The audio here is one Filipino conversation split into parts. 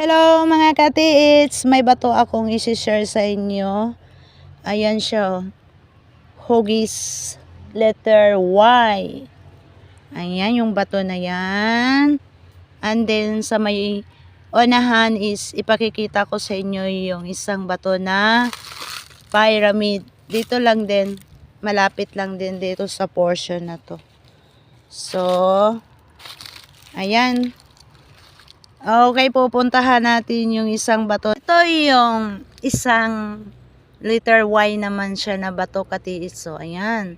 Hello mga katiits, may bato akong isi-share sa inyo. Ayan siya, hugis letter Y. Ayan yung bato na yan. And then sa may unahan is ipakikita ko sa inyo yung isang bato na pyramid. Dito lang din, malapit lang din dito sa portion na to. So, ayan. Okay, pupuntahan natin yung isang bato. Ito yung isang letter Y naman siya na bato katiits. So, ayan.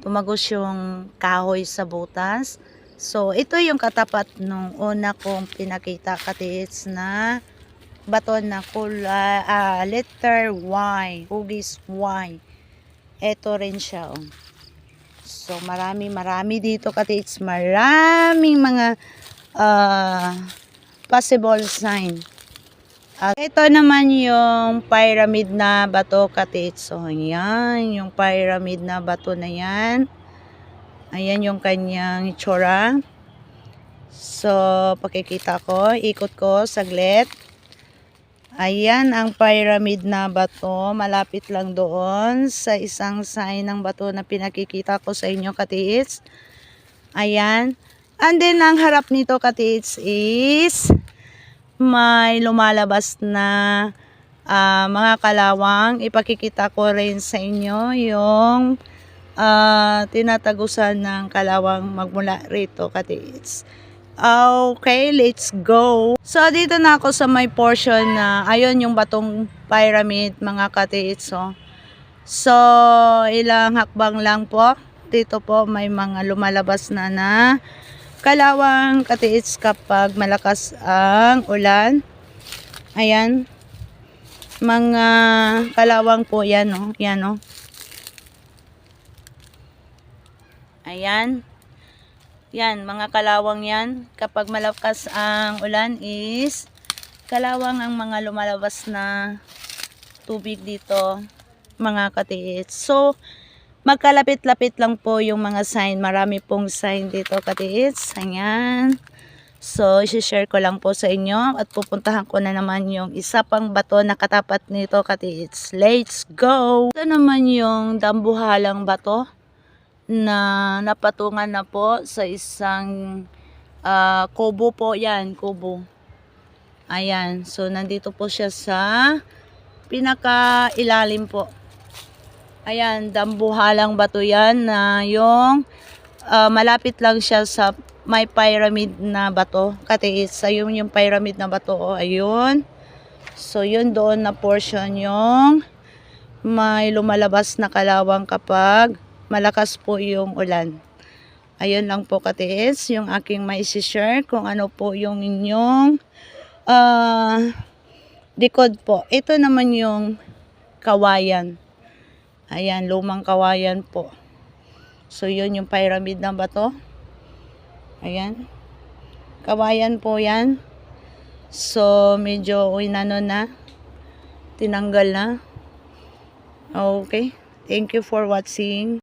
Tumagos yung kahoy sa butas. So, ito yung katapat nung una kong pinakita katiits na bato na letter Y. Hugis Y. Ito rin siya. Oh. So, marami dito katiits. Maraming mga possible sign. At ito naman yung pyramid na bato katiits. So, ayan, yung pyramid na bato na yan. Ayan yung kanyang itsura. So, pakikita ko, ikot ko saglit. Ayan ang pyramid na bato. Malapit lang doon sa isang sign ng bato na pinakikita ko sa inyo katiits. Ayan. And then, ang harap nito katiits is may lumalabas na mga kalawang. Ipakikita ko rin sa inyo yung tinatagusan ng kalawang magmula rito katiits. Okay, let's go. So, dito na ako sa may portion na ayun yung batong pyramid mga katiits. So, ilang hakbang lang po. Dito po may mga lumalabas na kalawang katiits kapag malakas ang ulan. Ayan. Mga kalawang po yan, oh. Yan, oh. Ayan. Yan, mga kalawang yan. Kapag malakas ang ulan is kalawang ang mga lumalabas na tubig dito, mga katiits. So, magkalapit-lapit lang po yung mga sign. Marami pong sign dito katiits. Ayan. So, isi-share ko lang po sa inyo. At pupuntahan ko na naman yung isa pang bato na katapat nito katiits. Let's go! Ito naman yung dambuhalang bato na napatungan na po sa isang kubo po. Yan, kubo. Ayan. So, nandito po siya sa pinaka-ilalim po. Ayan, dambuhalang bato yan na yung malapit lang siya sa may pyramid na bato. Katiits, ayun yung pyramid na bato. O, ayun. So, yun doon na portion yung may lumalabas na kalawang kapag malakas po yung ulan. Ayun lang po katiits, yung aking mai-share kung ano po yung inyong likod po. Ito naman yung kawayan. Ayan, lumang kawayan po. So, yun yung pyramid ng bato. Ayan. Kawayan po yan. So, medyo inano na. Tinanggal na. Okay. Thank you for watching.